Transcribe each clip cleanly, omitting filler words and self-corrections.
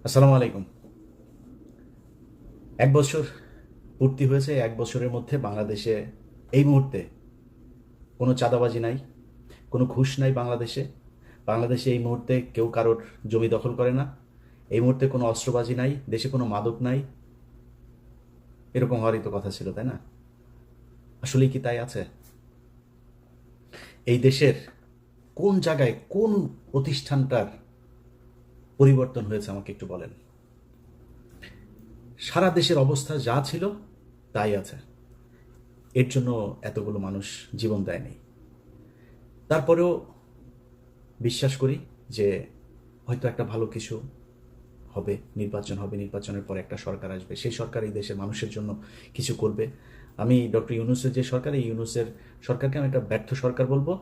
আসসালামু আলাইকুম। ১ বছর পূর্তি হয়েছে। ১ বছরের মধ্যে বাংলাদেশে এই মুহূর্তে কোনো চাঁদাবাজি নাই, কোনো ঘুষ নাই বাংলাদেশে। বাংলাদেশে এই মুহূর্তে কেউ কারোর জমি দখল করে না। এই মুহূর্তে কোনো অস্ত্রবাজি নাই, দেশে কোনো মাদক নাই। এরকম হওয়ারই তো কথা ছিল, তাই না? আসলেই কি তাই আছে? এই দেশের কোন জায়গায় কোন প্রতিষ্ঠানটার পরিবর্তন হয়েছে আমাকে একটু বলেন। সারা দেশের অবস্থা যা ছিল তাই আছে। এর জন্য এতগুলো মানুষ জীবন দেয়নি। তারপরেও বিশ্বাস করি যে হয়তো একটা ভালো কিছু হবে, নির্বাচন হবে, নির্বাচনের পরে একটা সরকার আসবে, সেই সরকার এই দেশের মানুষের জন্য কিছু করবে। আমি ডক্টর ইউনূসের যে সরকার, এই ইউনূসের সরকারকে আমি একটা ব্যর্থ সরকার বলবো।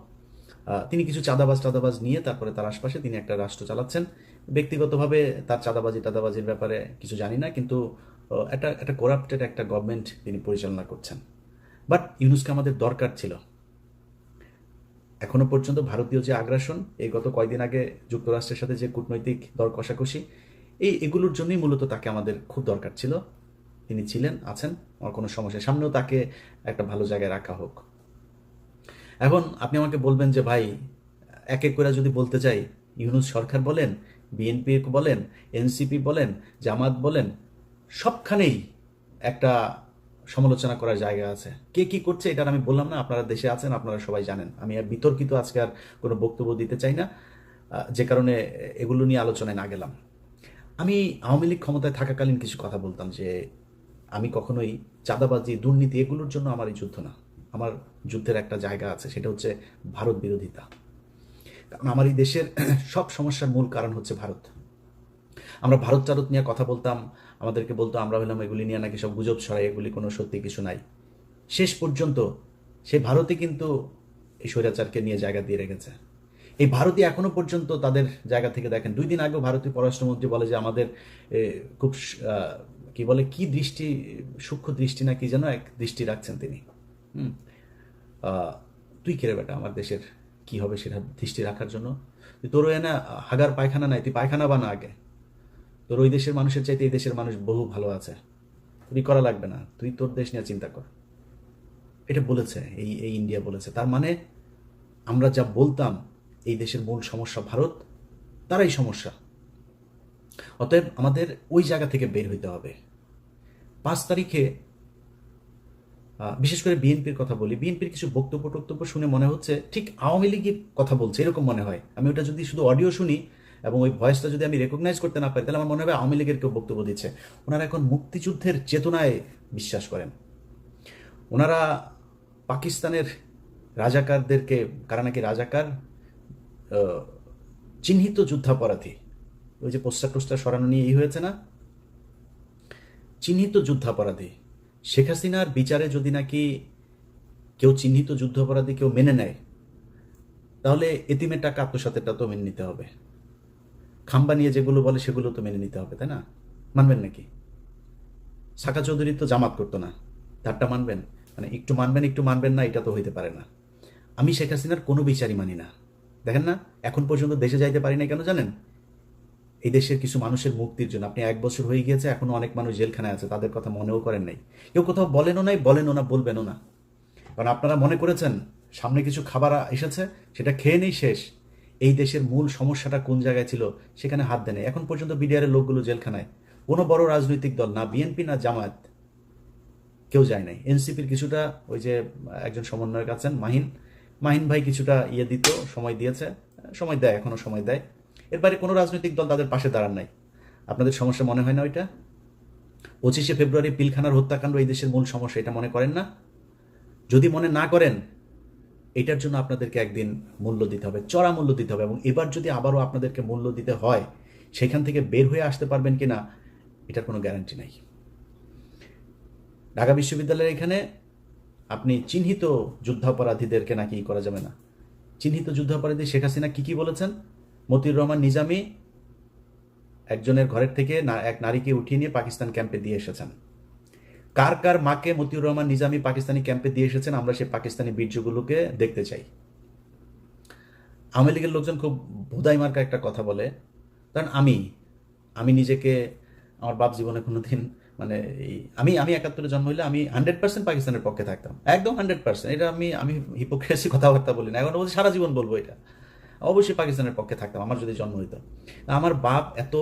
তিনি কিছু চাঁদাবাজ নিয়ে তারপরে তার আশপাশে তিনি একটা রাষ্ট্র চালাচ্ছেন। ব্যক্তিগতভাবে তার টাদাবাজির ব্যাপারে কিছু জানি না, কিন্তু একটা একটা করাপ্টেড একটা গভর্নমেন্ট তিনি পরিচালনা করছেন। বাট ইউনূসকে আমাদের দরকার ছিল। এখনো পর্যন্ত ভারতীয় যে আগ্রাসন, এই গত কয়েকদিন আগে যুক্তরাষ্ট্রের সাথে যে কূটনৈতিক দর কষাকষি, এগুলোর জন্যই মূলত তাকে আমাদের খুব দরকার ছিল। তিনি ছিলেন, আছেন, আমার কোনো সমস্যা, সামনেও তাকে একটা ভালো জায়গায় রাখা হোক। এখন আপনি আমাকে বলবেন যে ভাই, এক এক করে যদি বলতে চাই, ইউনূস সরকার বলেন, বিএনপি বলেন, এনসিপি বলেন, জামাত বলেন, সবখানেই একটা সমালোচনা করার জায়গা আছে। কে কি করছে এটা আমি বললাম না, আপনারা দেশে আছেন, আপনারা সবাই জানেন। আমি আর বিতর্কিত আজকে আর কোনো বক্তব্য দিতে চাই না, যে কারণে এগুলো নিয়ে আলোচনায় না গেলাম। আমি আওয়ামী লীগ ক্ষমতায় থাকাকালীন কিছু কথা বলতাম যে আমি কখনোই চাঁদাবাজি, দুর্নীতি এগুলোর জন্য আমার এই যুদ্ধ না। আমার যুদ্ধের একটা জায়গা আছে, সেটা হচ্ছে ভারত বিরোধিতা। কারণ আমার এই দেশের সব সমস্যার মূল কারণ হচ্ছে ভারত। আমরা ভারত চারত নিয়ে কথা বলতাম, আমাদেরকে বলতো আমরা হলাম এগুলি নিয়ে নাকি সব গুজব ছড়াই, এগুলি কোনো সত্যি কিছু নাই। শেষ পর্যন্ত সেই ভারতই কিন্তু এই স্বৈরাচারকে নিয়ে জায়গা দিয়ে রেখেছে। এই ভারতই এখনো পর্যন্ত তাদের জায়গা থেকে দেখেন, 2 দিন আগেও ভারতীয় পররাষ্ট্রমন্ত্রী বলে যে আমাদের খুব কি বলে, কি দৃষ্টি, সূক্ষ্ম দৃষ্টি না কি যেন এক দৃষ্টি রাখছেন তিনি। হুম তুই কেড়ে বেটা আমার দেশের কি হবে সেটা দৃষ্টি রাখার জন্য? তোরও না হাগার পায়খানা নাই, তুই পায়খানা বানা আগে। তোর ওই দেশের মানুষের চাইতে এই দেশের মানুষ বহু ভালো আছে, তুই করা লাগবে না, তুই তোর দেশ নিয়ে চিন্তা কর। এটা বলেছে, এই এই ইন্ডিয়া বলেছে। তার মানে আমরা যা বলতাম এই দেশের মূল সমস্যা ভারত, তারাই সমস্যা। অতএব আমাদের ওই জায়গা থেকে বের হইতে হবে। 5 তারিখে বিশেষ করে বিএনপির কথা বলি, বিএনপির কিছু বক্তব্য শুনে মনে হচ্ছে ঠিক আওয়ামী লীগের কথা বলছে, এরকম মনে হয়। আমি ওটা যদি শুধু অডিও শুনি এবং ওই ভয়েসটা যদি আমি রেকগনাইজ করতে না পারি, তাহলে আমার মনে হবে আওয়ামী লীগের কেউ বক্তব্য দিচ্ছে। ওনারা এখন মুক্তিযুদ্ধের চেতনায় বিশ্বাস করেন। ওনারা পাকিস্তানের রাজাকারদেরকে, কারা নাকি রাজাকার, চিহ্নিত যুদ্ধাপরাধী, ওই যে পোস্টার টোস্টার সরানো নিয়ে এই হয়েছে না, চিহ্নিত যুদ্ধাপরাধী। শেখ হাসিনার বিচারে যদি নাকি কেউ চিহ্নিত যুদ্ধাপরাধী কেউ মেনে নেয়, তাহলে এতিমের টাকা আত্মসাতেরটা তো মেনে নিতে হবে। খাম্বা নিয়ে যেগুলো বলে সেগুলো তো মেনে নিতে হবে, তাই না? মানবেন নাকি? সাকা চৌধুরী তো জামাত করতো না, তারটা মানবেন? মানে একটু মানবেন একটু মানবেন না, এটা তো হইতে পারে না। আমি শেখ হাসিনার কোনো বিচারই মানি না। দেখেন না, এখন পর্যন্ত দেশে যাইতে পারি না কেন জানেন? এই দেশের কিছু মানুষের মুক্তির জন্য। আপনি 1 বছর হয়ে গিয়েছে, এখনো অনেক মানুষ জেলখানায় আছে, তাদের কথা মনেও করেন নাই। কেউ কোথাও বলেনও নাই, বলেনও না, বলবেনও না। কারণ আপনারা মনে করেছেন সামনে কিছু খাবার এসেছে, সেটা খেয়ে নেই, শেষ। এই দেশের মূল সমস্যাটা কোন জায়গায় ছিল সেখানে হাত দেয় নাই। এখন পর্যন্ত বিডিআরের লোকগুলো জেলখানায়। কোনো বড় রাজনৈতিক দল, না বিএনপি না জামায়াত, কেউ যায় নাই। এনসিপির কিছুটা, ওই যে একজন সমন্বয়ক আছেন মাহিন, মাহিন ভাই কিছুটা ইয়ে দিত, সময় দিয়েছে, সময় দেয়, এখনো সময় দেয়। এর বাইরে কোনো রাজনৈতিক দল তাদের পাশে দাঁড়ান নাই। আপনাদের সমস্যা মনে হয় না ওইটা? 25শে ফেব্রুয়ারি পিলখানার হত্যাকাণ্ড এই দেশের মূল সমস্যা, এটা মনে করেন না? যদি মনে না করেন, এটার জন্য আপনাদেরকে একদিন মূল্য দিতে হবে, চড়া মূল্য দিতে হবে। এবং এবার যদি আবারও আপনাদেরকে মূল্য দিতে হয়, সেখান থেকে বের হয়ে আসতে পারবেন কিনা এটার কোনো গ্যারান্টি নাই। ঢাকা বিশ্ববিদ্যালয়ের এখানে আপনি চিহ্নিত যুদ্ধাপরাধীদেরকে নাকি করা যাবে না। চিহ্নিত যুদ্ধাপরাধী শেখ হাসিনা কি বলেছেন? মতিউর রহমান নিজামী একজনের ঘরের থেকে এক নারীকে উঠিয়ে নিয়ে পাকিস্তান ক্যাম্পে দিয়ে এসেছেন। কার কার মাকে মতিউর রহমান নিজামী পাকিস্তানি ক্যাম্পে দিয়ে এসেছেন, আমরা সেই পাকিস্তানি বীর্যগুলোকে দেখতে চাই। আওয়ামী লীগের লোকজন খুব ভোদাই মার্কা একটা কথা বলে, কারণ আমি আমি নিজেকে, আমার বাপ জীবনে কোনোদিন মানে এই আমি 71-এ জন্ম হইলে আমি 100% পাকিস্তানের পক্ষে থাকতাম, একদম 100%। এটা আমি হিপোক্রেসি কথাবার্তা বলি না, এখন বলছি সারা জীবন বলবো এটা। অবশ্যই পাকিস্তানের পক্ষে থাকতাম আমার যদি জন্ম হইতো। আমার বাপ এত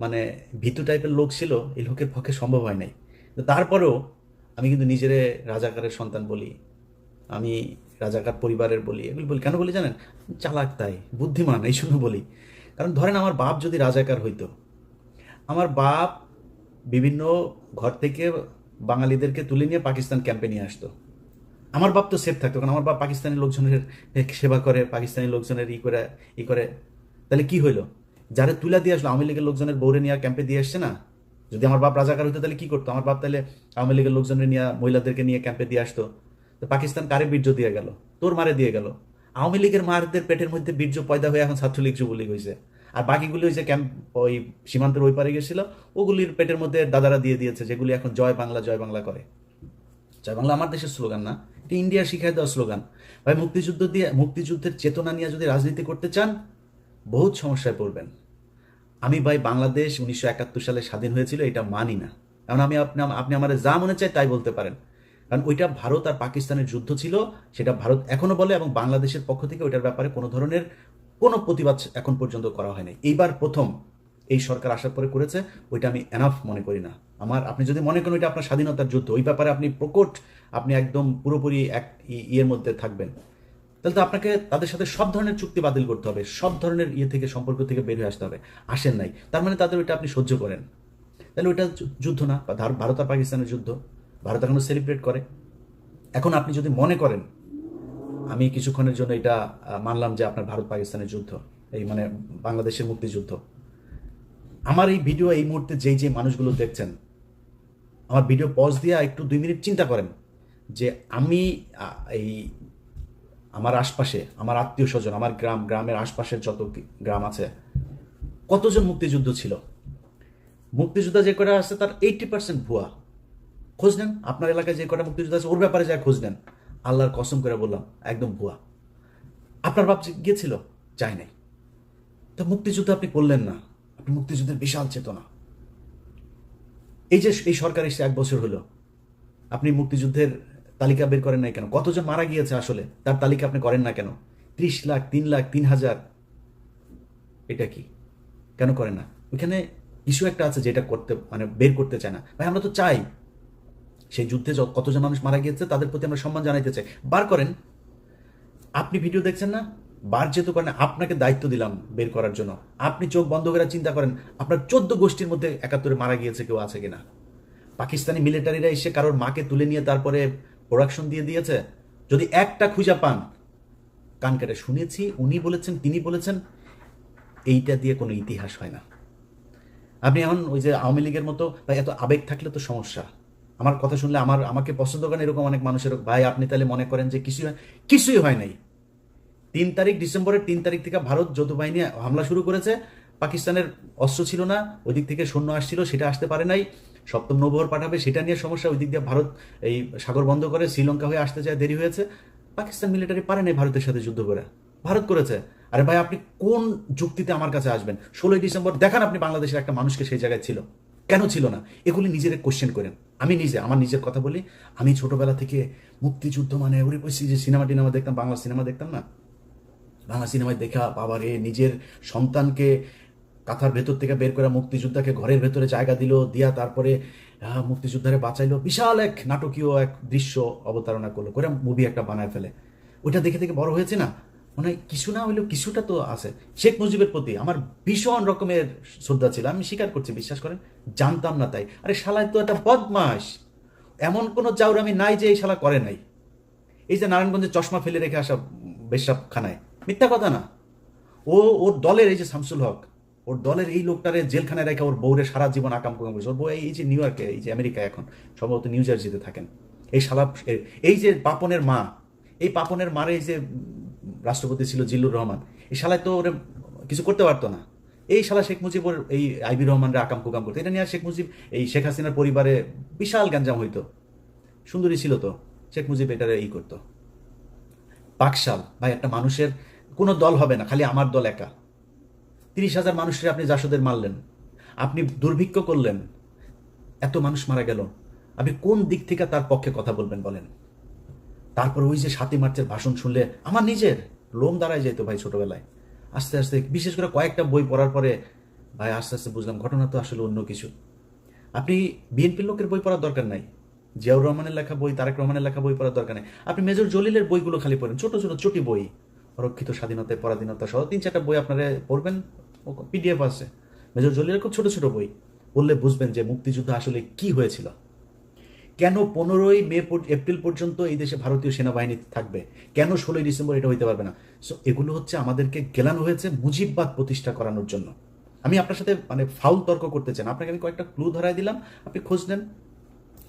মানে ভীতু টাইপের লোক ছিল, এই লোকের পক্ষে সম্ভব হয় নাই। তো তারপরেও আমি কিন্তু নিজেরে রাজাকারের সন্তান বলি, আমি রাজাকার পরিবারের বলি, এগুলি বলি কেন বলি জানেন? চালাক তাই, বুদ্ধিমান এই জন্য বলি। কারণ ধরেন আমার বাপ যদি রাজাকার হইতো, আমার বাপ বিভিন্ন ঘর থেকে বাঙালিদেরকে তুলে নিয়ে পাকিস্তান ক্যাম্পে নিয়ে আসতো, আমার বাপ তো সেফ থাকতো, কারণ আমার বাপ পাকিস্তানি লোকজনের সেবা করে, পাকিস্তানি লোকজনের ই করে। তাহলে কি হইলো? যারা তুলা দিয়ে আসলো, আওয়ামী লীগের লোকজনের বৌরে নিয়ে ক্যাম্পে দিয়ে আসছে না? যদি আমার বাপ রাজাকার হইতো তাহলে কি করতো? আমার বাপ তাহলে আওয়ামী লীগের লোকজনের নিয়ে, মহিলাদেরকে নিয়ে ক্যাম্পে দিয়ে আসতো। তো পাকিস্তান কারে বীর্য দিয়ে গেল? তোর মারে দিয়ে গেল। আওয়ামী লীগের মারদের পেটের মধ্যে বীর্য পয়দা হয়ে এখন ছাত্রলীগ যুবলীগ হয়েছে। আর বাকিগুলি ওই যে ক্যাম্প ওই সীমান্তের ওই পারে গেছিল, ওগুলির পেটের মধ্যে দাদারা দিয়ে দিয়েছে, যেগুলি এখন জয় বাংলা জয় বাংলা করে। জয় বাংলা আমার দেশের স্লোগান না, এটা ইন্ডিয়ার শিখাই দেওয়া স্লোগান। ভাই মুক্তিযুদ্ধের চেতনা নিয়ে যদি রাজনীতি করতে চান, বহুত সমস্যায় পড়বেন। আমি ভাই বাংলাদেশ 1971 সালে স্বাধীন হয়েছিল এটা মানি না। কারণ আপনি আমার যা মনে চায় তাই বলতে পারেন, কারণ ওইটা ভারত আর পাকিস্তানের যুদ্ধ ছিল, সেটা ভারত এখনো বলে, এবং বাংলাদেশের পক্ষ থেকে ওইটার ব্যাপারে কোনো ধরনের কোনো প্রতিবাদ এখন পর্যন্ত করা হয় নাই। এইবার প্রথম এই সরকার আসার পরে করেছে, ওইটা আমি এনাফ মনে করি না। আপনি যদি মনে করেন ওইটা আপনার স্বাধীনতার যুদ্ধ, ওই ব্যাপারে আপনি প্রকট, আপনি একদম পুরোপুরি এক ইয়ের মধ্যে থাকবেন, তাহলে তো আপনাকে তাদের সাথে সব ধরনের চুক্তি বাতিল করতে হবে, সব ধরনের ইয়ে থেকে, সম্পর্ক থেকে বের হয়ে আসতে হবে। আসেন নাই, তার মানে তাদের ওইটা আপনি সহ্য করেন, তাহলে ওইটা যুদ্ধ না। বা ভারত আর পাকিস্তানের যুদ্ধ ভারত এখনো সেলিব্রেট করে। এখন আপনি যদি মনে করেন, আমি কিছুক্ষণের জন্য এটা মানলাম যে আপনার ভারত পাকিস্তানের যুদ্ধ, এই মানে বাংলাদেশের মুক্তিযুদ্ধ, আমার এই ভিডিও এই মুহূর্তে যেই যে মানুষগুলো দেখছেন, আমার ভিডিও পজ দিয়ে একটু 2 মিনিট চিন্তা করেন যে আমি এই আমার আশপাশে, আমার আত্মীয় স্বজন, আমার গ্রামের আশপাশের যত গ্রাম আছে, কতজন মুক্তিযুদ্ধ ছিল? মুক্তিযোদ্ধা যে কটা আছে তার 80% ভুয়া। খোঁজ নেন, আপনার এলাকায় যে কটা মুক্তিযোদ্ধা আছে ওর ব্যাপারে যা খোঁজ নেন, আল্লাহর কসম করে বললাম একদম ভুয়া। আপনার বাপ গিয়েছিল? যায় নাই। তো মুক্তিযুদ্ধ আপনি করলেন না, আপনি মুক্তিযুদ্ধের বিশাল চেতনা। এই যে এই সরকার এসে 1 বছর হলো, আপনি মুক্তিযুদ্ধের তালিকা বের করেন নাই কেন? কতজন মারা গিয়েছে আসলে তার তালিকা আপনি করেন না কেন? 30 লাখ, 3 লাখ, 3,000, এটা কি কেন করেন না? ওইখানে ইস্যু একটা আছে যেটা করতে মানে বের করতে চায় না। ভাই আমরা তো চাই সেই যুদ্ধে কতজন মানুষ মারা গিয়েছে তাদের প্রতি আমরা সম্মান জানাইতে চাই, বার করেন। আপনি ভিডিও দেখছেন না, বার যেহেতু করেন, আপনাকে দায়িত্ব দিলাম বের করার জন্য। আপনি চোখ বন্ধ করে চিন্তা করেন আপনার 14 গোষ্ঠীর মধ্যে 71-এ মারা গিয়েছে কেউ আছে কিনা? পাকিস্তানি মিলিটারিরা এসে কারোর মাকে তুলে নিয়ে তারপরে প্রোডাকশন দিয়ে দিয়েছে? যদি একটা খুঁজা পান, কান কেটে শুনেছি, উনি বলেছেন, তিনি বলেছেন, এইটা দিয়ে কোনো ইতিহাস হয় না। আপনি এখন ওই যে আওয়ামী লীগের মতো ভাই এত আবেগ থাকলে তো সমস্যা। আমার কথা শুনলে আমাকে পছন্দ করেন এরকম অনেক মানুষের, ভাই আপনি তাহলে মনে করেন যে কিছুই হয় নাই। ডিসেম্বরের 3 তারিখ থেকে ভারত যৌথ বাহিনী হামলা শুরু করেছে, পাকিস্তানের অস্ত্র ছিল না, ওই দিক থেকে সৈন্য আসছিল, সেটা আসতে পারে নাই, 7ম নৌবহর পাঠাবে সেটা নিয়ে সমস্যা, ওই দিক দিয়ে ভারত এই সাগর বন্ধ করে শ্রীলঙ্কা হয়ে আসতে চায়, দেরি হয়েছে। পাকিস্তান মিলিটারি পারে নাই ভারতের সাথে যুদ্ধ করে, ভারত করেছে। আরে ভাই আপনি কোন যুক্তিতে আমার কাছে আসবেন? 16ই ডিসেম্বর দেখান আপনি বাংলাদেশের একটা মানুষকে সেই জায়গায় ছিল, কেন ছিল না? এগুলি নিজের কোশ্চেন করেন। আমি আমার নিজের কথা বলি, আমি ছোটবেলা থেকে মুক্তিযুদ্ধ মানে ওরে কইছি যে সিনেমা টিনেমা দেখতাম, বাংলা সিনেমা দেখতাম না, বাংলা সিনেমায় দেখা বাবারে নিজের সন্তানকে কাঁথার ভেতর থেকে বের করে মুক্তিযোদ্ধাকে ঘরের ভেতরে জায়গা দিয়া তারপরে মুক্তিযোদ্ধারে বাঁচাইলো, বিশাল এক নাটকীয় এক দৃশ্য অবতারণা করলো, করে মুভি একটা বানায় ফেলে। ওইটা দেখে থেকে বড় হয়েছে না, মানে কিছু না হইলেও কিছুটা তো আছে। শেখ মুজিবের প্রতি আমার ভীষণ রকমের শ্রদ্ধা ছিল, আমি স্বীকার করছি, বিশ্বাস করেন, জানতাম না তাই। আরে শালায় তো একটা বদমাস, এমন কোনো চাউর আমি নাই যে এই শালা করে নাই। এই যে নারায়ণগঞ্জে চশমা ফেলে রেখে আসা বেশরাব খানায়, মিথ্যা কথা না। ওর দলের এই যে শামসুল হক, ওর দলের এই লোকটারে জেলখানায় রেখে ওর বউরে সারা জীবন আকাম কুকাম করেছে। ওর বউ এই যে নিউ ইয়র্কে, এই যে আমেরিকায় এখন সম্ভবত নিউ জার্সিতে থাকেন, এই শালা, এই যে পাপনের মা, এই পাপনের মারে এই যে রাষ্ট্রপতি ছিল জিল্লুর রহমান, এই শালায় তো ওরে কিছু করতে পারতো না। এই শালা শেখ মুজিবর এই আইবি রহমানরা আকাম কুকাম করতো, এটা নিয়ে শেখ মুজিব এই শেখ হাসিনার পরিবারে বিশাল গ্যাঞ্জাম হইতো। সুন্দরী ছিল তো, শেখ মুজিব এটারে করতো। বাকশাল ভাই, একটা মানুষের কোনো দল হবে না, খালি আমার দল একা। 30,000 মানুষের আপনি জাসদের মারলেন। আপনি দুর্ভিক্ষ করলেন, এত মানুষ মারা গেল, আপনি কোন দিক থেকে তার পক্ষে কথা বলবেন বলেন? তারপর ওই যে 7ই মার্চের ভাষণ শুনলে আমার নিজের লোম দাঁড়ায় যেত ভাই ছোটবেলায়। আস্তে আস্তে বিশেষ করে কয়েকটা বই পড়ার পরে ভাই আস্তে আস্তে বুঝলাম ঘটনা তো আসলে অন্য কিছু। আপনি বিএনপির লোকের বই পড়ার দরকার নাই, জিয়াউর রহমানের লেখা বই, তারেক রহমানের লেখা বই পড়ার দরকার নেই। আপনি মেজর জলিলের বইগুলো খালি পড়েন, ছোট ছোট চটি বই, অরক্ষিত স্বাধীনতায় পরাধীনতা সহ 3-4টা বই আপনারা পড়বেন, পিডিএফ আছে মেজর জলিলের, খুব ছোট ছোট বই পড়লে বুঝবেন যে মুক্তিযুদ্ধ আসলে কি হয়েছিল, কেন 15ই মে এপ্রিল পর্যন্ত এই দেশে ভারতীয় সেনাবাহিনী থাকবে, কেন 16ই ডিসেম্বর এটা হইতে পারবে না। সো এগুলো হচ্ছে আমাদেরকে গেলানো হয়েছে মুজিববাদ প্রতিষ্ঠা করানোর জন্য। আমি আপনার সাথে মানে ফাউল তর্ক করতে চান, আপনাকে আমি কয়েকটা ক্লু ধরাই দিলাম, আপনি খোঁজ নেন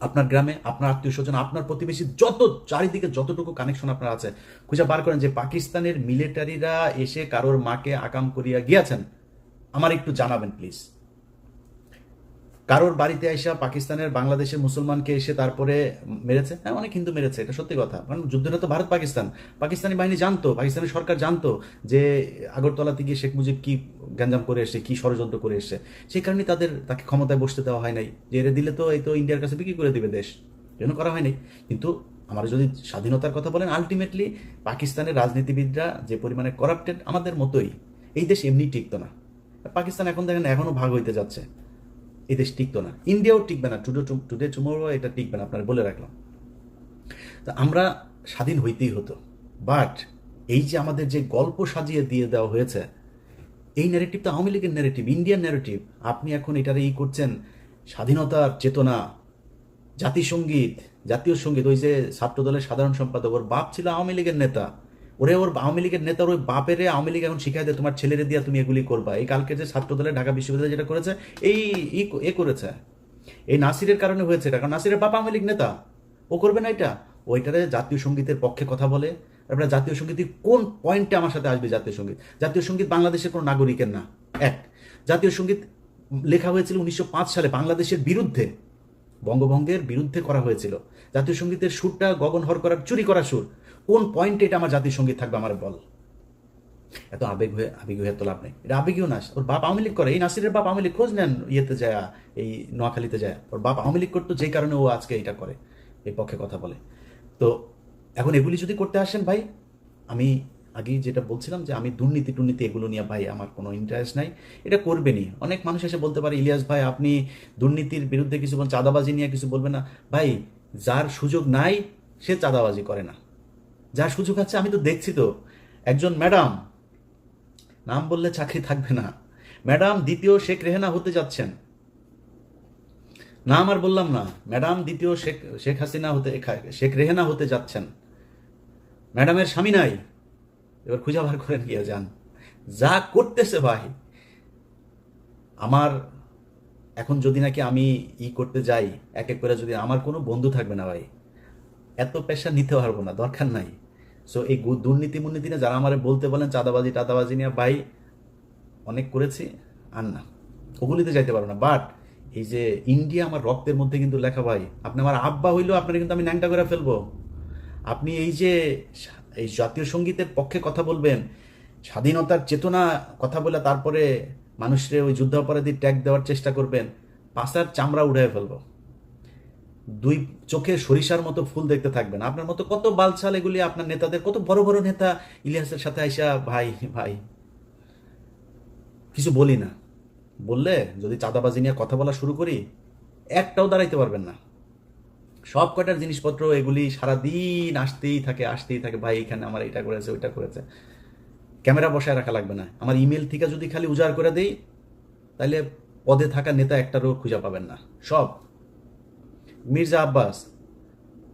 আপনার গ্রামে, আপনার আত্মীয় স্বজন, আপনার প্রতিবেশী, যত চারিদিকে যতটুকু কানেকশন আপনার আছে খুঁজে বার করেন যে পাকিস্তানের মিলিটারিরা এসে কারোর মাকে আকাম করিয়া গিয়েছেন, আমার একটু জানাবেন প্লিজ। কারোর বাড়িতে আইসা পাকিস্তানের বাংলাদেশের মুসলমানকে এসে তারপরে মেরেছে? হ্যাঁ, অনেক হিন্দু মেরেছে, এটা সত্যি কথা, কারণ যুদ্ধটা তো ভারত পাকিস্তান, পাকিস্তানি বাহিনী জানতো, পাকিস্তানের সরকার জানতো যে আগরতলাতে গিয়ে শেখ মুজিব কি গ্যাঞ্জাম করে এসছে, কি ষড়যন্ত্র করে এসছে, সেই কারণে তাকে ক্ষমতায় বসতে দেওয়া হয় নাই, যে এরে দিলে তো এই তো ইন্ডিয়ার কাছে বিক্রি করে দিবে দেশ, জন্য করা হয়নি। কিন্তু আমরা যদি স্বাধীনতার কথা বলেন, আলটিমেটলি পাকিস্তানের রাজনীতিবিদরা যে পরিমাণে করাপ্টেড, আমাদের মতোই, এই দেশ এমনি টিকতো না। পাকিস্তান এখন দেখেন এখনো ভাগ হইতে যাচ্ছে, এই দেশ টিকতো না, ইন্ডিয়াও টিকবে না, টুডে টুমোরো এটা টিকবে না, আপনারা বলে রাখলাম। তো আমরা স্বাধীন হইতেই হতো, বাট এই যে আমাদের যে গল্প সাজিয়ে দিয়ে দেওয়া হয়েছে, এই ন্যারেটিভ তো আওয়ামী লীগের ন্যারেটিভ, ইন্ডিয়ান ন্যারেটিভ। আপনি এখন এটারে করছেন স্বাধীনতার চেতনা, জাতিসঙ্গীত, জাতীয় সঙ্গীত। ওই যে ছাত্রদলের সাধারণ সম্পাদক, ওর বাপ ছিল আওয়ামী লীগের নেতা, ওর আওয়ামী লীগের নেতার ওই বাপেরে আওয়ামী লীগ এখন শিখাই দেয় তোমার ছেলেরে দিয়া তুমি এগুলি করবা। এই কালকে যে ছাত্রদলের ঢাকা বিশ্ববিদ্যালয় যেটা করেছে, এ করেছে, এই নাসিরের কারণে হয়েছে এটা, কারণ নাসিরের বাপ আওয়ামী লীগ নেতা, ও করবে না এটা। ওইটারে জাতীয় সঙ্গীতের পক্ষে কথা বলে। তারপরে জাতীয় সঙ্গীত কোন পয়েন্টে আমার সাথে আসবে? জাতীয় সঙ্গীত বাংলাদেশের কোনো নাগরিকের না। জাতীয় সঙ্গীত লেখা হয়েছিল 1905 সালে বাংলাদেশের বিরুদ্ধে, বঙ্গভঙ্গের বিরুদ্ধে করা হয়েছিল। জাতীয় সঙ্গীতের সুরটা গগন হর করার চুরি করা সুর, কোন পয়েন্টে এটা আমার জাতীয় সঙ্গীত থাকবে? আমার বল। এত আবেগ হয়ে তো লাভ নেই, এটা আবেগীয় না। ওর বাপ আওয়ামী লীগ করে, এই নাসিরের বাপ আওয়ামী লীগ, খোঁজ নেন ইয়েতে যায়, এই নোয়াখালীতে যায়, ওর বাপ আওয়ামী লীগ করতো, যেই কারণে ও আজকে এটা করে, এই পক্ষে কথা বলে। তো এখন এগুলি যদি করতে আসেন ভাই, আমি আগেই যেটা বলছিলাম যে আমি দুর্নীতি এগুলো নিয়ে ভাই আমার কোনো ইন্টারেস্ট নাই, এটা করবেনই। অনেক মানুষ এসে বলতে পারে ইলিয়াস ভাই আপনি দুর্নীতির বিরুদ্ধে কিছু বলেন, চাঁদাবাজি নিয়ে কিছু বলবেন না। ভাই যার সুযোগ নাই সে চাঁদাবাজি করে না, যার সুযোগ আছে, আমি তো দেখছি তো, একজন ম্যাডাম, নাম বললে চাকরি থাকবে না, ম্যাডাম দ্বিতীয় শেখ রেহানা হতে যাচ্ছেন, নাম আর বললাম না, ম্যাডাম দ্বিতীয় শেখ হাসিনা হতে, শেখ রেহানা হতে যাচ্ছেন। ম্যাডামের স্বামী নাই, এবার খুঁজে বার করেন গিয়ে যান, যা করতেছে ভাই। আমার এখন যদি নাকি আমি করতে যাই এক এক করে, যদি আমার কোনো বন্ধু থাকবে না ভাই, এত পেশা নিতে পারবো না, দরকার নাই। সো এই দুর্নীতি মুর্নীতি নিয়ে যারা আমার বলতে বলেন চাঁদাবাজি টাদাবাজি নিয়ে, ভাই অনেক করেছি, আর না, ওগুলিতে যাইতে পারবো না। বাট এই যে ইন্ডিয়া আমার রক্তের মধ্যে কিন্তু লেখা ভাই, আপনি আমার আব্বা হইলেও আপনার কিন্তু আমি ন্যাংটা করে ফেলবো। আপনি এই যে এই জাতীয় সঙ্গীতের পক্ষে কথা বলবেন, স্বাধীনতার চেতনা কথা বলে তারপরে মানুষের ওই যুদ্ধাপরাধী ট্যাগ দেওয়ার চেষ্টা করবেন, পাশার চামড়া উড়াই ফেলবো, দুই চোখে সরিষার মতো ফুল দেখতে থাকবেন। আপনার মতো কত বালছাল এগুলি, আপনার নেতাদের, কত বড় বড় নেতা ইলিয়াসের সাথে আইসা ভাই ভাই কিছু বলি না, বললে যদি চাঁদাবাজি নিয়ে কথা বলা শুরু করি একটাও দাঁড়াইতে পারবেন না। সব কটার জিনিসপত্র এগুলি সারাদিন আসতেই থাকে, ভাই এখানে আমার এটা করেছে ওইটা করেছে, ক্যামেরা বসায় রাখা লাগবে না। আমার ইমেল থেকে যদি খালি উজাড় করে দেই, তাহলে পদে থাকা নেতা একটারও খুঁজে পাবেন না। সব মির্জা আব্বাস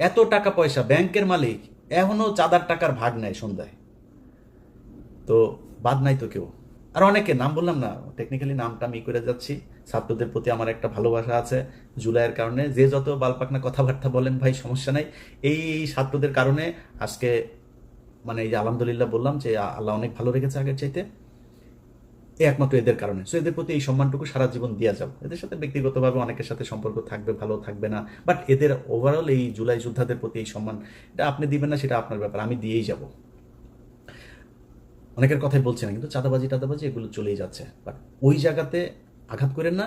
এত টাকা পয়সা, ব্যাংকের মালিক, এখনো চাঁদার টাকার ভাগ নেয় সন্ধ্যায়, তো বাদ নাই তো কেউ। আর অনেকে নাম বললাম না, টেকনিক্যালি নামটা আমি করে যাচ্ছি। ছাত্রদের প্রতি আমার একটা ভালোবাসা আছে জুলাইয়ের কারণে, যে যত বালপাকনা কথাবার্তা বলেন ভাই সমস্যা নাই, এই ছাত্রদের কারণে আজকে মানে এই যে আলহামদুলিল্লাহ বললাম যে আল্লাহ অনেক ভালো রেখেছে আগের চাইতে, একমাত্র এদের কারণে। সো এদের প্রতি এই সম্মানটুকু সারা জীবন দিয়ে যাব। এদের সাথে ব্যক্তিগতভাবে অনেকের সাথে সম্পর্ক থাকবে, ভালো থাকবে না, বাট এদের ওভারঅল এই জুলাই যোদ্ধাদের প্রতি এই সম্মান, এটা আপনি দিবেন না সেটা আপনার ব্যাপার, আমি দিয়েই যাব। অনেকের কথাই বলছি না, কিন্তু চাঁদাবাজি টাদাবাজি এগুলো চলেই যাচ্ছে। বাট ওই জায়গাতে আঘাত করেন না,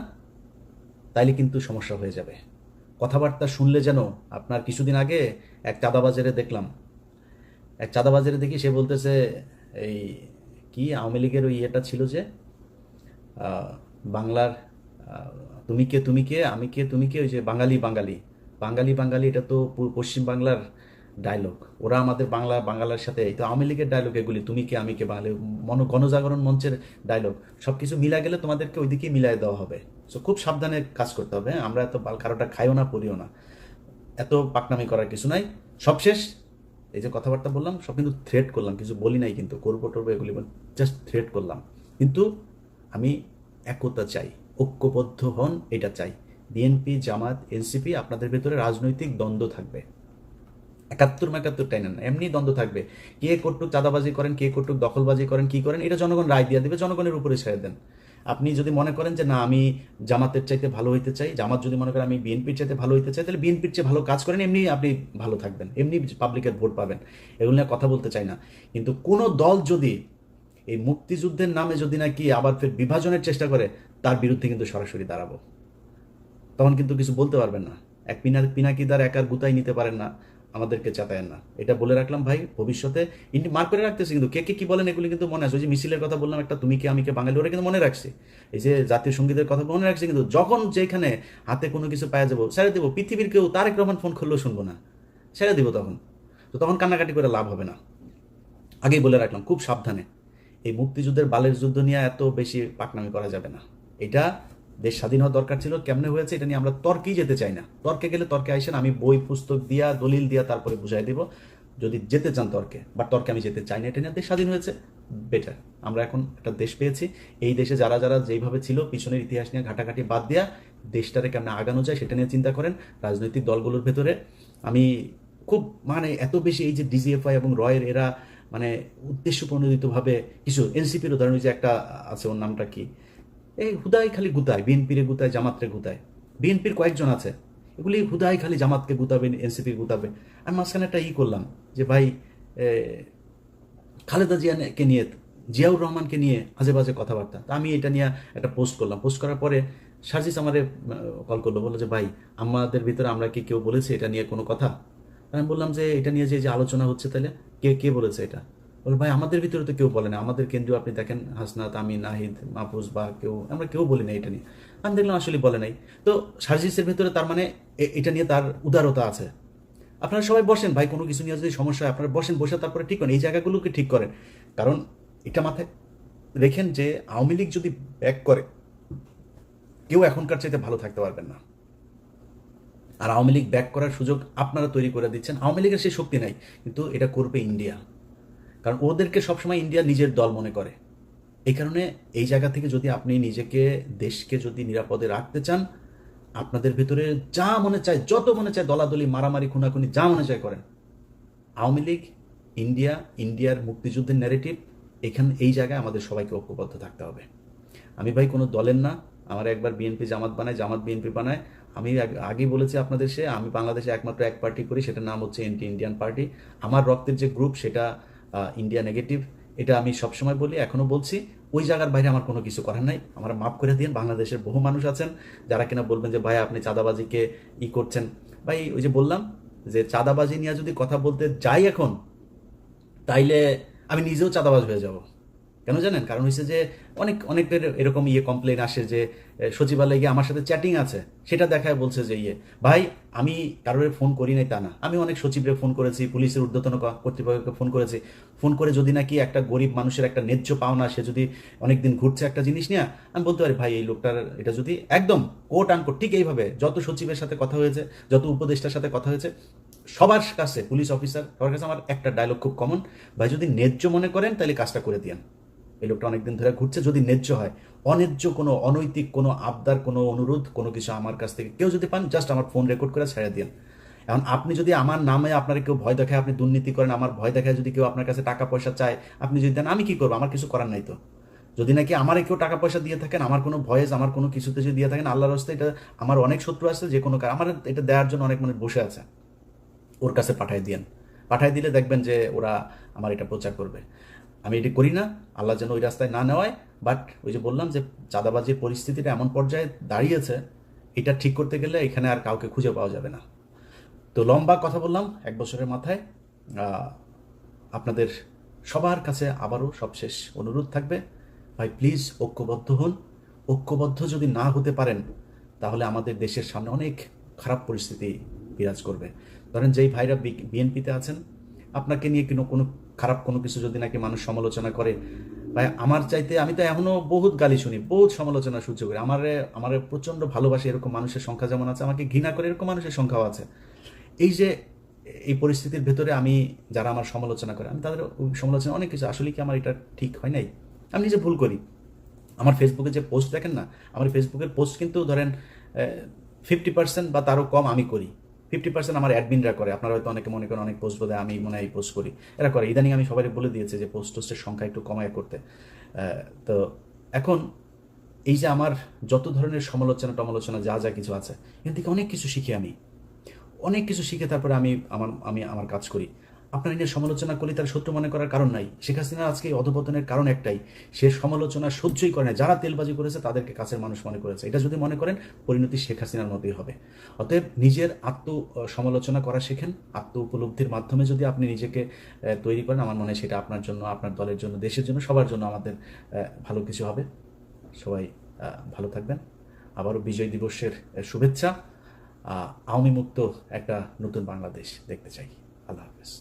তাইলে কিন্তু সমস্যা হয়ে যাবে। কথাবার্তা শুনলে যেন আপনার কিছুদিন আগে এক চাঁদাবাজারে দেখলাম, এক চাঁদাবাজারে দেখি সে বলতেছে এই কি আওয়ামী লীগের ওই ইয়েটা ছিল যে বাংলার তুমি কে তুমি কে আমি কে তুমি কে, ওই যে বাঙালি বাঙালি বাঙালি বাঙালি, এটা তো পশ্চিম বাংলার ডায়লগ। ওরা আমাদের বাংলার সাথে, এই তো আওয়ামী লীগের ডায়লগ এগুলি, তুমি কে আমি কে বাঙালি, গণজাগরণ মঞ্চের ডায়লগ, সব কিছু মিলা গেলে তোমাদেরকে ওইদিকে মিলাই দেওয়া হবে। সো খুব সাবধানে কাজ করতে হবে। হ্যাঁ, আমরা এত কারোটা খাইও না পড়িও না, এত পাকনামি করার কিছু নাই। সবশেষ এই যে কথাবার্তা বললাম সব কিন্তু থ্রেট করলাম, কিছু বলি নাই কিন্তু করবো টরবো এগুলি, জাস্ট থ্রেট করলাম। কিন্তু আমি একতা চাই, ঐক্যবদ্ধ হন, এটা চাই। বিএনপি জামাত এনসিপি আপনাদের ভেতরে রাজনৈতিক দ্বন্দ্ব থাকবে, ৭১ টাইনেন না, এমনি দ্বন্দ্ব থাকবে। কে কটুক চাঁদাবাজি করেন, কে কটুক দখলবাজি করেন, কি করেন, এটা জনগণ রায় দিয়ে দেবে, জনগণের উপরে ছেড়ে দেন। আপনি যদি মনে করেন যে না আমি জামাতের চাইতে ভালো হইতে চাই, জামাত যদি মনে করেন আমি বিএনপির চাইতে ভালো হইতে চাই, তাহলে বিএনপির চেয়ে ভালো কাজ করেন, এমনি আপনি ভালো থাকবেন, এমনি পাবলিকের ভোট পাবেন। এগুলো নিয়ে কথা বলতে চাই না। কিন্তু কোনো দল যদি এই মুক্তিযুদ্ধের নামে যদি নাকি আবার ফের বিভাজনের চেষ্টা করে, তার বিরুদ্ধে কিন্তু সরাসরি দাঁড়াবো। তখন কিন্তু কিছু বলতে পারবেন না। এক পিনাকিদার একার গুতাই নিতে পারেন না, আমাদেরকে চাতায়েন না। এটা বলে রাখলাম ভাই, ভবিষ্যতে মার্ক করে রাখতেছি কিন্তু কে কে কি বলেন এগুলি কিন্তু মনে আছে। ওই যে মিছিলের কথা বললাম একটা, তুমি কে আমি কে বাঙালি, ওরা কিন্তু মনে রাখছে। এই যে জাতীয় সঙ্গীতের কথা মনে রাখছে, কিন্তু যখন যেখানে হাতে কোনো কিছু পাওয়া যাবো ছেড়ে দেবো। পৃথিবীর কেউ তারেক রহমান ফোন করলেও শুনবো না, ছেড়ে দিব তখন। তো তখন কান্নাকাটি করে লাভ হবে না। আগেই বলে রাখলাম খুব সাবধানে, এই মুক্তিযুদ্ধের বালের যুদ্ধ নিয়ে এত বেশি পাকনামি করা যাবে না। এটা দেশ স্বাধীন হওয়া দরকার ছিল, কেমনে হয়েছে এটা নিয়ে আমরা তর্কেই যেতে চাই না। তর্কে গেলে তর্কে আইসেন, আমি বই পুস্তক দিয়া দলিল দিয়া তারপরে বুঝাই দিব যদি যেতে চান তর্কে। বাট তর্কে আমি যেতে চাই না, এটা নিয়ে দেশ স্বাধীন হয়েছে বেটার। আমরা এখন একটা দেশ পেয়েছি, এই দেশে যারা যারা যেইভাবে ছিল পিছনের ইতিহাস নিয়ে ঘাটাঘাটি বাদ দিয়া দেশটারে কেমন আগানো যায় সেটা নিয়ে চিন্তা করেন। রাজনৈতিক দলগুলোর ভেতরে আমি খুব এত বেশি এই যে ডিজিএফআই এবং রয়ের এরা উদ্দেশ্য প্রণোদিতভাবে কিছু, এনসিপির উদাহরণ যে একটা আছে, ওর নামটা কি, এই হুদাই খালি গুতায়, বিএনপিরে গুতায়, জামাতরে গুতায়। বিএনপির কয়েকজন আছে, এগুলি হুদাই খালি জামাতকে গুতাবে, এনসিপি গুতাবে। আমি মাঝখানে একটা করলাম যে ভাই খালেদা জিয়াকে নিয়ে, জিয়াউর রহমানকে নিয়ে আজে বাজে কথাবার্তা। তা আমি এটা নিয়ে একটা পোস্ট করলাম। পোস্ট করার পরে সার্জিস আমারে কল করলো, বললো যে ভাই আমাদের ভিতরে আমরা কি কেউ বলেছি এটা নিয়ে কোনো কথা? আমি বললাম যে এটা নিয়ে যে আলোচনা হচ্ছে, তাহলে কে কে বলেছে এটা? বলে ভাই আমাদের ভিতরে তো কেউ বলে না, আমাদের কেন্দ্রীয় আপনি দেখেন হাসনাত, আমি, নাহিদ, মাহফুজ বা কেউ, আমরা কেউ বলি না এটা নিয়ে। আমি দেখলাম আসলে বলে নাই। তো সার্জিসের ভিতরে তার এটা নিয়ে তার উদারতা আছে। আপনারা সবাই বসেন ভাই, কোনো কিছু নিয়ে যদি সমস্যা হয় আপনারা বসেন, বসে তারপরে ঠিক করেন, এই জায়গাগুলোকে ঠিক করেন। কারণ এটা মাথায় রেখেন যে আওয়ামী লীগ যদি ব্যাক করে, কেউ এখনকার চাইতে ভালো থাকতে পারবেন না। আর আওয়ামী লীগ ব্যাক করার সুযোগ আপনারা তৈরি করে দিচ্ছেন। আওয়ামী লীগের সেই শক্তি নাই, কিন্তু এটা করবে ইন্ডিয়া। কারণ ওদেরকে সবসময় ইন্ডিয়া নিজের দল মনে করে। এই কারণে এই জায়গা থেকে যদি আপনি নিজেকে, দেশকে যদি নিরাপদে রাখতে চান, আপনাদের ভেতরে যা মনে চায়, যত মনে চায় দলাদলি, মারামারি, খুনাখুনি, যা মনে চায় করেন। আওয়ামী লীগ, ইন্ডিয়া, ইন্ডিয়ার মুক্তিযুদ্ধের ন্যারেটিভ, এই জায়গায় আমাদের সবাইকে ঐক্যবদ্ধ থাকতে হবে। আমি ভাই কোনো দলের না, আমার একবার বিএনপি জামাত বানায়, জামাত বিএনপি বানায়। আমি আগেই বলেছি আপনাদের, আমি বাংলাদেশে একমাত্র এক পার্টি করি, সেটার নাম হচ্ছে এন্টি ইন্ডিয়ান পার্টি। আমার রক্তের যে গ্রুপ সেটা ইন্ডিয়া নেগেটিভ, এটা আমি সবসময় বলি, এখনও বলছি। ওই জায়গার বাইরে আমার কোনো কিছু করার নাই, আমার মাফ করে দিন। বাংলাদেশের বহু মানুষ আছেন যারা কিনা বলবেন যে ভাই আপনি চাঁদাবাজিকে করছেন। ভাই ওই যে বললাম যে চাঁদাবাজি নিয়ে যদি কথা বলতে যাই এখন, তাইলে আমি নিজেও চাঁদাবাজ হয়ে যাব। কেন জানেন? কারণ হচ্ছে যে অনেকের এরকম কমপ্লেন আসে যে সচিবালয়ে গিয়ে আমার সাথে চ্যাটিং আছে, সেটা দেখায় বলছে যে ভাই আমি কারোর ফোন করি নাই তা না, আমি অনেক সচিবরে ফোন করেছি, পুলিশের ঊর্ধ্বতন কর্তৃপক্ষকে ফোন করেছি। ফোন করে যদি নাকি একটা গরিব মানুষের একটা ন্যায্য পাওনা, সে যদি অনেকদিন ঘুরছে একটা জিনিস নিয়ে, আমি বলতে পারি ভাই এই লোকটার এটা যদি একদম কোট আনকোট ঠিক এইভাবে যত সচিবের সাথে কথা হয়েছে, যত উপদেষ্টার সাথে কথা হয়েছে, সবার কাছে, পুলিশ অফিসার সবার কাছে আমার একটা ডায়লগ খুব কমন, ভাই যদি ন্যায্য মনে করেন তাহলে কাজটা করে দিন। এই লোকটা অনেকদিন ধরে ঘুরছে, যদি ন্যায্য হয়, অন্যায্য কোনো, অনৈতিক কোনো আবদার, কোনো অনুরোধ, কোনো কিছু আমার কাছ থেকে কেউ যদি পান, জাস্ট আমার ফোন রেকর্ড করে ছেড়ে দিন। এখন আপনি যদি আমার নামে আপনার কেউ ভয় দেখায়, আপনি দুর্নীতি করেন, আমার ভয় দেখায় যদি কেউ আপনার কাছে টাকা পয়সা চায়, আপনি যদি দেন, আমি কি করবো? আমার কিছু করার নাই তো। যদি নাকি আমার কেউ টাকা পয়সা দিয়ে থাকেন, আমার কোনো ভয়েস, আমার কোনো কিছুতে যদি দিয়ে থাকেন, আল্লাহর রাস্তায়, এটা আমার অনেক শত্রু আছে, যে কোনো আমার এটা দেওয়ার জন্য অনেক মানুষ বসে আছে, ওর কাছে পাঠাই দিন। পাঠাই দিলে দেখবেন যে ওরা আমার এটা প্রচার করবে। আমি এটি করি না, আল্লাহ যেন ওই রাস্তায় না নেওয়ায়। বাট ওই যে বললাম যে চাঁদাবাজির পরিস্থিতিটা এমন পর্যায়ে দাঁড়িয়েছে, এটা ঠিক করতে গেলে এখানে আর কাউকে খুঁজে পাওয়া যাবে না। তো লম্বা কথা বললাম 1 বছরের মাথায়। আপনাদের সবার কাছে আবারও সবশেষ অনুরোধ থাকবে, ভাই প্লিজ ঐক্যবদ্ধ হন। ঐক্যবদ্ধ যদি না হতে পারেন তাহলে আমাদের দেশের সামনে অনেক খারাপ পরিস্থিতি বিরাজ করবে। ধরেন যেই ভাইরা বিএনপিতে আছেন, আপনাকে নিয়ে কোনো খারাপ কোনো কিছু যদি নাকি মানুষ সমালোচনা করে, ভাই আমার চাইতে আমি তো এখনও বহুত গালি শুনি, বহুত সমালোচনা সহ্য করি। আমারে প্রচণ্ড ভালোবাসে এরকম মানুষের সংখ্যা যেমন আছে, আমাকে ঘৃণা করে এরকম মানুষের সংখ্যাও আছে। এই যে এই পরিস্থিতির ভেতরে আমি যারা আমার সমালোচনা করে, আমি তাদের সমালোচনা অনেক কিছু, আসলে কি আমার এটা ঠিক হয় নাই, আমি নিজে ভুল করি। আমার ফেসবুকে যে পোস্ট দেখেন না, আমার ফেসবুকের পোস্ট কিন্তু ধরেন 50% বা তারও কম আমি করি, 50% আমার অ্যাডমিনরা করে। আপনারা হয়তো অনেকে মনে করেন অনেক পোস্ট বোধহয় আমি মনে হয় এই পোস্ট করি, এরা করে। ইদানিং আমি সবাই বলে দিয়েছে যে পোস্টের সংখ্যা একটু কমায় করতে। তো এখন এই যে আমার যত ধরনের সমালোচনা টমালোচনা যা যা কিছু আছে, এখান থেকে অনেক কিছু শিখি আমি, অনেক কিছু শিখে তারপরে আমার কাজ করি। আপনার নিয়ে সমালোচনা করলে তার শত্রু মনে করার কারণ নাই। শেখ হাসিনা আজকে এই অধপতনের কারণ একটাই, সে সমালোচনা সহ্যই করে না। যারা তেলবাজি করেছে তাদেরকে কাছের মানুষ মনে করেছে। এটা যদি মনে করেন, পরিণতি শেখ হাসিনার মতোই হবে। অতএব নিজের সমালোচনা করা শেখেন। আত্ম উপলব্ধির মাধ্যমে যদি আপনি নিজেকে তৈরি করেন, আমার মনে হয় সেটা আপনার জন্য, আপনার দলের জন্য, দেশের জন্য, সবার জন্য আমাদের ভালো কিছু হবে। সবাই ভালো থাকবেন। আবারও বিজয় দিবসের শুভেচ্ছা। আওয়ামী মুক্ত একটা নতুন বাংলাদেশ দেখতে চাই। আল্লাহ হাফেজ।